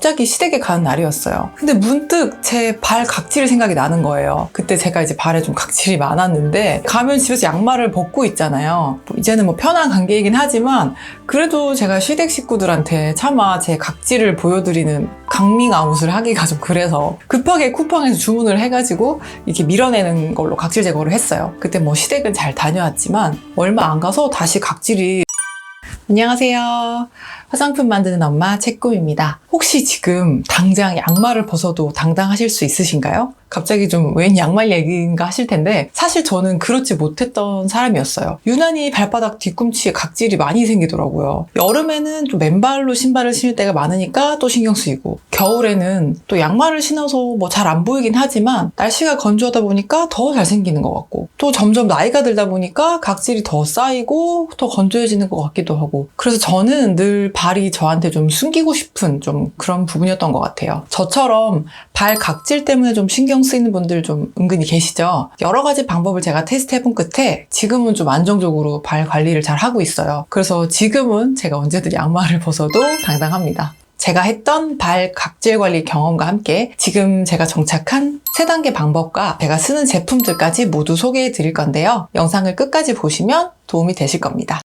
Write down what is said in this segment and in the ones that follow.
갑자기 시댁에 가는 날이었어요. 근데 문득 제 발 각질이 생각이 나는 거예요. 그때 제가 이제 발에 좀 각질이 많았는데 가면 집에서 양말을 벗고 있잖아요. 이제는 뭐 편한 관계이긴 하지만 그래도 제가 시댁 식구들한테 차마 제 각질을 보여드리는 강밍아웃을 하기가 좀 그래서 급하게 쿠팡에서 주문을 해가지고 이렇게 밀어내는 걸로 각질 제거를 했어요. 그때 뭐 시댁은 잘 다녀왔지만 얼마 안 가서 다시 각질이. 안녕하세요. 화장품 만드는 엄마 채꿈입니다. 혹시 지금 당장 양말을 벗어도 당당하실 수 있으신가요? 갑자기 좀 웬 양말 얘기인가 하실 텐데 사실 저는 그렇지 못했던 사람이었어요. 유난히 발바닥 뒤꿈치에 각질이 많이 생기더라고요. 여름에는 좀 맨발로 신발을 신을 때가 많으니까 또 신경 쓰이고 겨울에는 또 양말을 신어서 뭐 잘 안 보이긴 하지만 날씨가 건조하다 보니까 더 잘 생기는 것 같고 또 점점 나이가 들다 보니까 각질이 더 쌓이고 더 건조해지는 것 같기도 하고 그래서 저는 늘 발이 저한테 좀 숨기고 싶은 좀 그런 부분이었던 것 같아요. 저처럼 발 각질 때문에 좀 신경 쓰이는 분들 좀 은근히 계시죠? 여러 가지 방법을 제가 테스트해본 끝에 지금은 좀 안정적으로 발 관리를 잘 하고 있어요. 그래서 지금은 제가 언제든 양말을 벗어도 당당합니다. 제가 했던 발 각질 관리 경험과 함께 지금 제가 정착한 3단계 방법과 제가 쓰는 제품들까지 모두 소개해 드릴 건데요. 영상을 끝까지 보시면 도움이 되실 겁니다.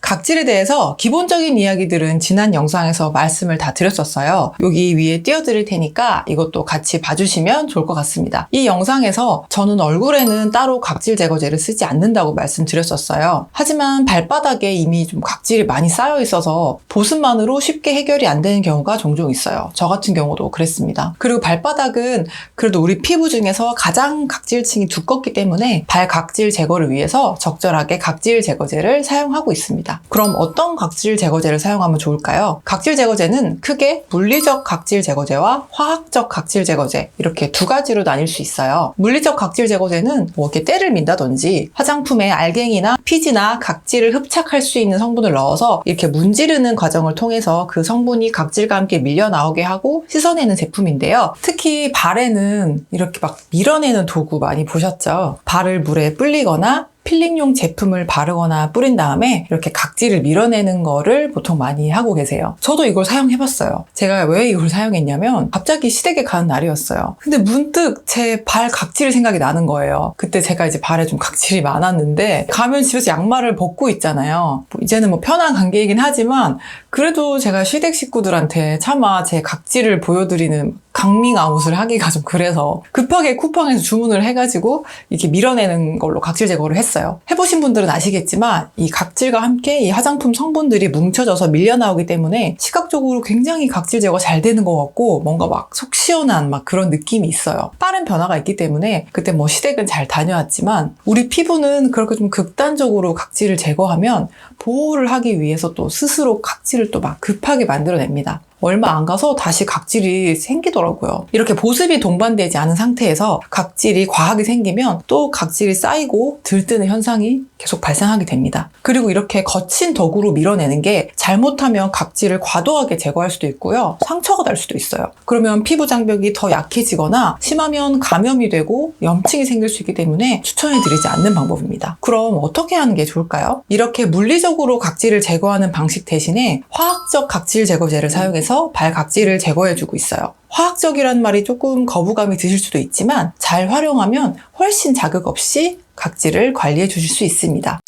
각질에 대해서 기본적인 이야기들은 지난 영상에서 말씀을 다 드렸었어요. 여기 위에 띄워드릴 테니까 이것도 같이 봐주시면 좋을 것 같습니다. 이 영상에서 저는 얼굴에는 따로 각질 제거제를 쓰지 않는다고 말씀드렸었어요. 하지만 발바닥에 이미 좀 각질이 많이 쌓여 있어서 보습만으로 쉽게 해결이 안 되는 경우가 종종 있어요. 저 같은 경우도 그랬습니다. 그리고 발바닥은 그래도 우리 피부 중에서 가장 각질층이 두껍기 때문에 발 각질 제거를 위해서 적절하게 각질 제거제를 사용하고 있습니다. 그럼 어떤 각질 제거제를 사용하면 좋을까요? 각질 제거제는 크게 물리적 각질 제거제와 화학적 각질 제거제 이렇게 두 가지로 나뉠 수 있어요. 물리적 각질 제거제는 뭐 이렇게 때를 민다든지 화장품에 알갱이나 피지나 각질을 흡착할 수 있는 성분을 넣어서 이렇게 문지르는 과정을 통해서 그 성분이 각질과 함께 밀려 나오게 하고 씻어내는 제품인데요. 특히 발에는 이렇게 막 밀어내는 도구 많이 보셨죠? 발을 물에 불리거나 필링용 제품을 바르거나 뿌린 다음에 이렇게 각질을 밀어내는 거를 보통 많이 하고 계세요. 저도 이걸 사용해봤어요. 제가 왜 이걸 사용했냐면 갑자기 시댁에 가는 날이었어요. 근데 문득 제 발 각질이 생각이 나는 거예요. 그때 제가 이제 발에 좀 각질이 많았는데 가면 집에서 양말을 벗고 있잖아요. 이제는 뭐 편한 관계이긴 하지만 그래도 제가 시댁 식구들한테 차마 제 각질을 보여드리는 강밍아웃을 하기가 좀 그래서 급하게 쿠팡에서 주문을 해가지고 이렇게 밀어내는 걸로 각질 제거를 했어요. 해보신 분들은 아시겠지만 이 각질과 함께 이 화장품 성분들이 뭉쳐져서 밀려 나오기 때문에 시각적으로 굉장히 각질 제거 잘 되는 것 같고 뭔가 막 속 시원한 막 그런 느낌이 있어요. 빠른 변화가 있기 때문에 그때 뭐 시댁은 잘 다녀왔지만 우리 피부는 그렇게 좀 극단적으로 각질을 제거하면 보호를 하기 위해서 또 스스로 각질을 또 막 급하게 만들어냅니다. 얼마 안 가서 다시 각질이 생기더라고요. 이렇게 보습이 동반되지 않은 상태에서 각질이 과하게 생기면 또 각질이 쌓이고 들뜨는 현상이 계속 발생하게 됩니다. 그리고 이렇게 거친 도구로 밀어내는 게 잘못하면 각질을 과도하게 제거할 수도 있고요. 상처가 날 수도 있어요. 그러면 피부 장벽이 더 약해지거나 심하면 감염이 되고 염증이 생길 수 있기 때문에 추천해드리지 않는 방법입니다. 그럼 어떻게 하는 게 좋을까요? 이렇게 물리적으로 각질을 제거하는 방식 대신에 화학적 각질 제거제를 사용해서 발 각질을 제거해주고 있어요. 화학적이라는 말이 조금 거부감이 드실 수도 있지만 잘 활용하면 훨씬 자극 없이 각질을 관리해 주실 수 있습니다.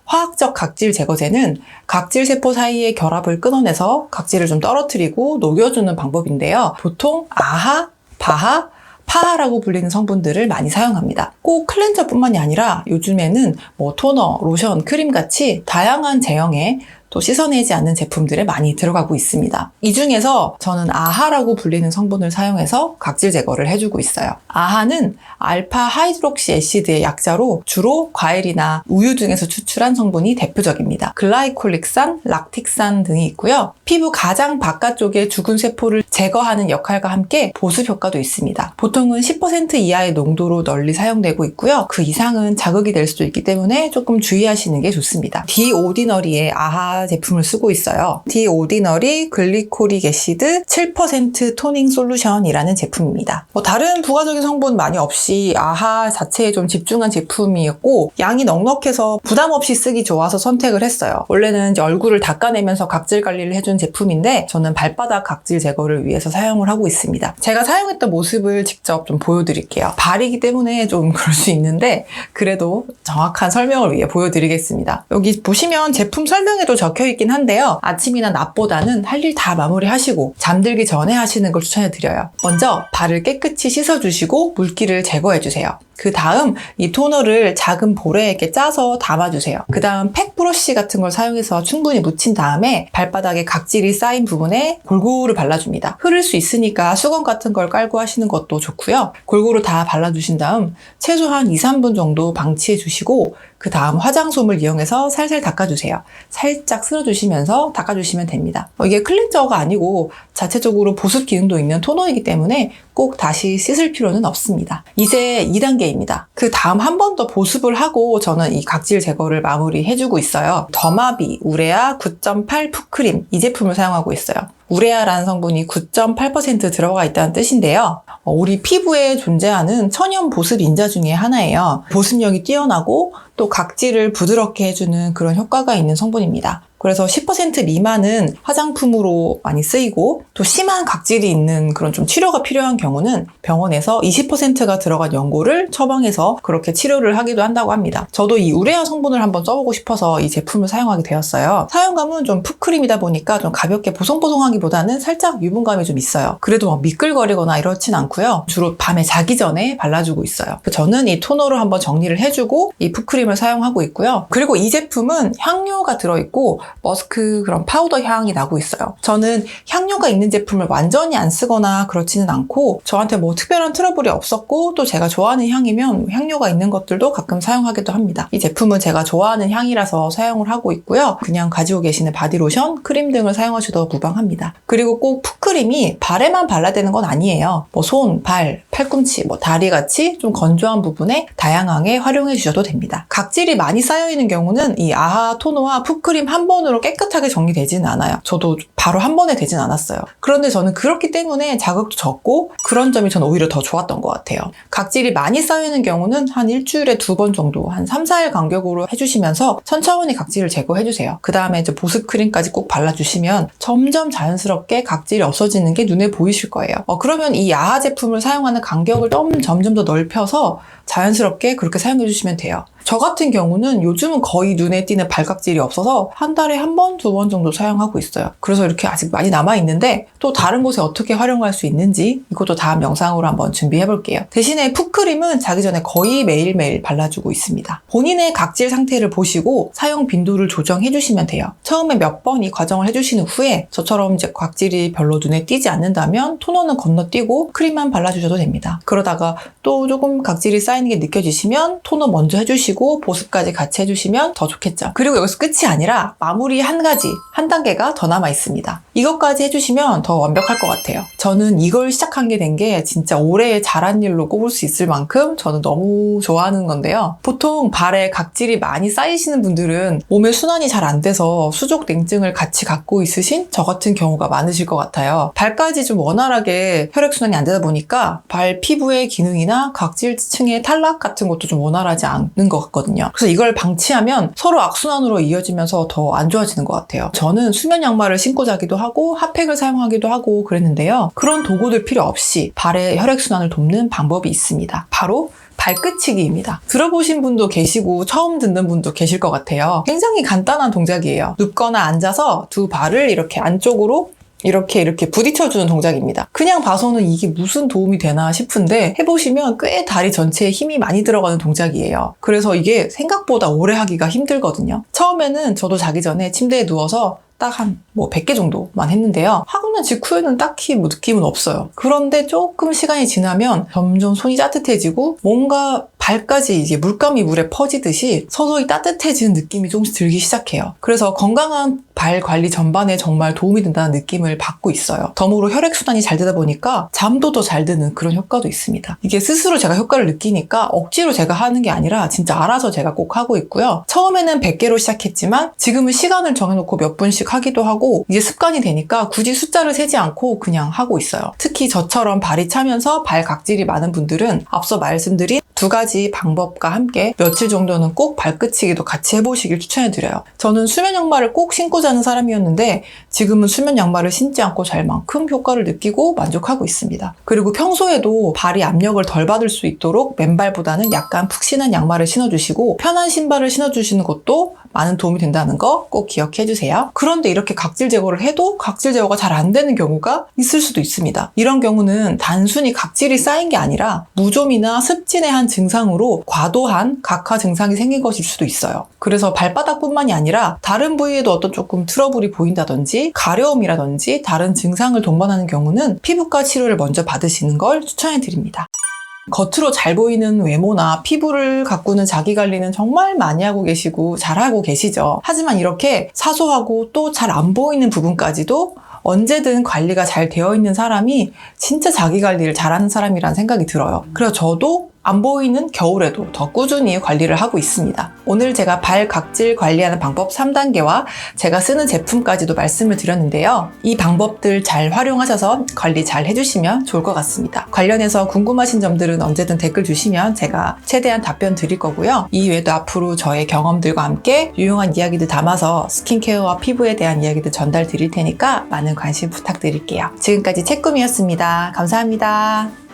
화학적 각질 제거제는 각질 세포 사이의 결합을 끊어내서 각질을 좀 떨어뜨리고 녹여주는 방법인데요. 보통 아하, 바하, 파하라고 불리는 성분들을 많이 사용합니다. 꼭 클렌저뿐만이 아니라 요즘에는 뭐 토너, 로션, 크림 같이 다양한 제형의 또 씻어내지 않는 제품들에 많이 들어가고 있습니다. 이 중에서 저는 아하라고 불리는 성분을 사용해서 각질 제거를 해주고 있어요. 아하는 알파 하이드록시 애시드의 약자로 주로 과일이나 우유 등에서 추출한 성분이 대표적입니다. 글라이콜릭산, 락틱산 등이 있고요. 피부 가장 바깥쪽의 죽은 세포를 제거하는 역할과 함께 보습 효과도 있습니다. 보통은 10% 이하의 농도로 널리 사용되고 있고요. 그 이상은 자극이 될 수도 있기 때문에 조금 주의하시는 게 좋습니다. 디오디너리의 아하 아하 제품을 쓰고 있어요. 디 오디너리 글리코릭 애시드 7% 토닝 솔루션이라는 제품입니다. 다른 부가적인 성분 많이 없이 아하 자체에 좀 집중한 제품이었고 양이 넉넉해서 부담 없이 쓰기 좋아서 선택을 했어요. 원래는 이제 얼굴을 닦아내면서 각질 관리를 해준 제품인데 저는 발바닥 각질 제거를 위해서 사용을 하고 있습니다. 제가 사용했던 모습을 직접 좀 보여드릴게요. 발이기 때문에 좀 그럴 수 있는데 그래도 정확한 설명을 위해 보여드리겠습니다. 여기 보시면 제품 설명에도 적혀있긴 한데요. 아침이나 낮보다는 할 일 다 마무리하시고 잠들기 전에 하시는 걸 추천해드려요. 먼저 발을 깨끗이 씻어주시고 물기를 제거해주세요. 그 다음 이 토너를 작은 볼에 이렇게 짜서 담아주세요. 그 다음 팩 브러쉬 같은 걸 사용해서 충분히 묻힌 다음에 발바닥에 각질이 쌓인 부분에 골고루 발라줍니다. 흐를 수 있으니까 수건 같은 걸 깔고 하시는 것도 좋고요. 골고루 다 발라주신 다음 최소한 2-3분 정도 방치해 주시고 그 다음 화장솜을 이용해서 살살 닦아주세요. 살짝 쓸어주시면서 닦아주시면 됩니다. 이게 클렌저가 아니고 자체적으로 보습 기능도 있는 토너이기 때문에 꼭 다시 씻을 필요는 없습니다. 이제 2단계입니다. 그 다음 한 번 더 보습을 하고 저는 이 각질 제거를 마무리해주고 있어요. 더마비 우레아 9.8 푸크림 이 제품을 사용하고 있어요. 우레아라는 성분이 9.8% 들어가 있다는 뜻인데요. 우리 피부에 존재하는 천연 보습 인자 중에 하나예요. 보습력이 뛰어나고 또 각질을 부드럽게 해주는 그런 효과가 있는 성분입니다. 그래서 10% 미만은 화장품으로 많이 쓰이고 또 심한 각질이 있는 그런 좀 치료가 필요한 경우는 병원에서 20%가 들어간 연고를 처방해서 그렇게 치료를 하기도 한다고 합니다. 저도 이 우레아 성분을 한번 써보고 싶어서 이 제품을 사용하게 되었어요. 사용감은 좀 푸크림이다 보니까 좀 가볍게 보송보송하기보다는 살짝 유분감이 좀 있어요. 그래도 막 미끌거리거나 이렇진 않고요. 주로 밤에 자기 전에 발라주고 있어요. 저는 이 토너로 한번 정리를 해주고 이 푸크림을 사용하고 있고요. 그리고 이 제품은 향료가 들어있고 머스크 그런 파우더 향이 나고 있어요. 저는 향료가 있는 제품을 완전히 안 쓰거나 그렇지는 않고 저한테 뭐 특별한 트러블이 없었고 또 제가 좋아하는 향이면 향료가 있는 것들도 가끔 사용하기도 합니다. 이 제품은 제가 좋아하는 향이라서 사용을 하고 있고요. 그냥 가지고 계시는 바디로션, 크림 등을 사용하셔도 무방합니다. 그리고 꼭 풋크림이 발에만 발라야 되는 건 아니에요. 뭐 손, 발, 팔꿈치, 뭐 다리같이 좀 건조한 부분에 다양하게 활용해 주셔도 됩니다. 각질이 많이 쌓여있는 경우는 이 아하 토너와 풋크림 한 번으로 깨끗하게 정리되지는 않아요. 저도 바로 한 번에 되진 않았어요. 그런데 저는 그렇기 때문에 자극도 적고 그런 점이 저는 오히려 더 좋았던 것 같아요. 각질이 많이 쌓이는 경우는 한 일주일에 2번 정도 한 3-4일 간격으로 해주시면서 천천히 각질을 제거해주세요. 그 다음에 이제 보습 크림까지 꼭 발라주시면 점점 자연스럽게 각질이 없어지는 게 눈에 보이실 거예요. 그러면 이 아하 제품을 사용하는 간격을 점점 더 넓혀서 자연스럽게 그렇게 사용해주시면 돼요. 저 같은 경우는 요즘은 거의 눈에 띄는 발각질이 없어서 한 달에 1번, 2번 정도 사용하고 있어요. 그래서 이렇게 아직 많이 남아있는데 또 다른 곳에 어떻게 활용할 수 있는지 이것도 다음 영상으로 한번 준비해볼게요. 대신에 풋크림은 자기 전에 거의 매일매일 발라주고 있습니다. 본인의 각질 상태를 보시고 사용 빈도를 조정해주시면 돼요. 처음에 몇 번 이 과정을 해주신 후에 저처럼 이제 각질이 별로 눈에 띄지 않는다면 토너는 건너뛰고 크림만 발라주셔도 됩니다. 그러다가 또 조금 각질이 쌓이는 게 느껴지시면 토너 먼저 해주시고 보습까지 같이 해주시면 더 좋겠죠. 그리고 여기서 끝이 아니라 마무리 한 단계가 더 남아 있습니다. 이것까지 해주시면 더 완벽할 것 같아요. 저는 이걸 시작한 게 된 게 진짜 올해 잘한 일로 꼽을 수 있을 만큼 저는 너무 좋아하는 건데요. 보통 발에 각질이 많이 쌓이시는 분들은 몸의 순환이 잘 안 돼서 수족 냉증을 같이 갖고 있으신 저 같은 경우가 많으실 것 같아요. 발까지 좀 원활하게 혈액순환이 안 되다 보니까 발 피부의 기능이나 각질층의 탈락 같은 것도 좀 원활하지 않는 것 같거든요. 그래서 이걸 방치하면 서로 악순환으로 이어지면서 더 안 좋아지는 것 같아요. 저는 수면 양말을 신고 자기도 하고 핫팩을 사용하기도 하고 그랬는데요. 그런 도구들 필요 없이 발의 혈액순환을 돕는 방법이 있습니다. 바로 발끝치기입니다. 들어보신 분도 계시고 처음 듣는 분도 계실 것 같아요. 굉장히 간단한 동작이에요. 눕거나 앉아서 두 발을 이렇게 안쪽으로 이렇게 부딪혀주는 동작입니다. 그냥 봐서는 이게 무슨 도움이 되나 싶은데 해보시면 꽤 다리 전체에 힘이 많이 들어가는 동작이에요. 그래서 이게 생각보다 오래 하기가 힘들거든요. 처음에는 저도 자기 전에 침대에 누워서 딱 한 100개 정도만 했는데요. 하고 난 직후에는 딱히 느낌은 없어요. 그런데 조금 시간이 지나면 점점 손이 따뜻해지고 뭔가 발까지 이제 물감이 물에 퍼지듯이 서서히 따뜻해지는 느낌이 조금씩 들기 시작해요. 그래서 건강한 발 관리 전반에 정말 도움이 된다는 느낌을 받고 있어요. 덤으로 혈액순환이 잘 되다 보니까 잠도 더 잘 드는 그런 효과도 있습니다. 이게 스스로 제가 효과를 느끼니까 억지로 제가 하는 게 아니라 진짜 알아서 제가 꼭 하고 있고요. 처음에는 100개로 시작했지만 지금은 시간을 정해놓고 몇 분씩 하기도 하고 이제 습관이 되니까 굳이 숫자를 세지 않고 그냥 하고 있어요. 특히 저처럼 발이 차면서 발 각질이 많은 분들은 앞서 말씀드린 2가지 방법과 함께 며칠 정도는 꼭 발끝치기도 같이 해보시길 추천해드려요. 저는 수면 양말을 꼭 신고 자는 사람이었는데 지금은 수면 양말을 신지 않고 잘 만큼 효과를 느끼고 만족하고 있습니다. 그리고 평소에도 발이 압력을 덜 받을 수 있도록 맨발보다는 약간 푹신한 양말을 신어주시고 편한 신발을 신어주시는 것도 많은 도움이 된다는 거 꼭 기억해주세요. 그런데 이렇게 각질 제거를 해도 각질 제거가 잘 안 되는 경우가 있을 수도 있습니다. 이런 경우는 단순히 각질이 쌓인 게 아니라 무좀이나 습진의 한 증상으로 과도한 각화 증상이 생긴 것일 수도 있어요. 그래서 발바닥뿐만이 아니라 다른 부위에도 어떤 조금 트러블이 보인다든지 가려움이라든지 다른 증상을 동반하는 경우는 피부과 치료를 먼저 받으시는 걸 추천해드립니다. 겉으로 잘 보이는 외모나 피부를 가꾸는 자기관리는 정말 많이 하고 계시고 잘하고 계시죠. 하지만 이렇게 사소하고 또 잘 안 보이는 부분까지도 언제든 관리가 잘 되어 있는 사람이 진짜 자기관리를 잘하는 사람이라는 생각이 들어요. 그래서 저도 안 보이는 겨울에도 더 꾸준히 관리를 하고 있습니다. 오늘 제가 발 각질 관리하는 방법 3단계와 제가 쓰는 제품까지도 말씀을 드렸는데요. 이 방법들 잘 활용하셔서 관리 잘 해주시면 좋을 것 같습니다. 관련해서 궁금하신 점들은 언제든 댓글 주시면 제가 최대한 답변 드릴 거고요. 이외에도 앞으로 저의 경험들과 함께 유용한 이야기들 담아서 스킨케어와 피부에 대한 이야기들 전달 드릴 테니까 많은 관심 부탁드릴게요. 지금까지 채꿈이었습니다. 감사합니다.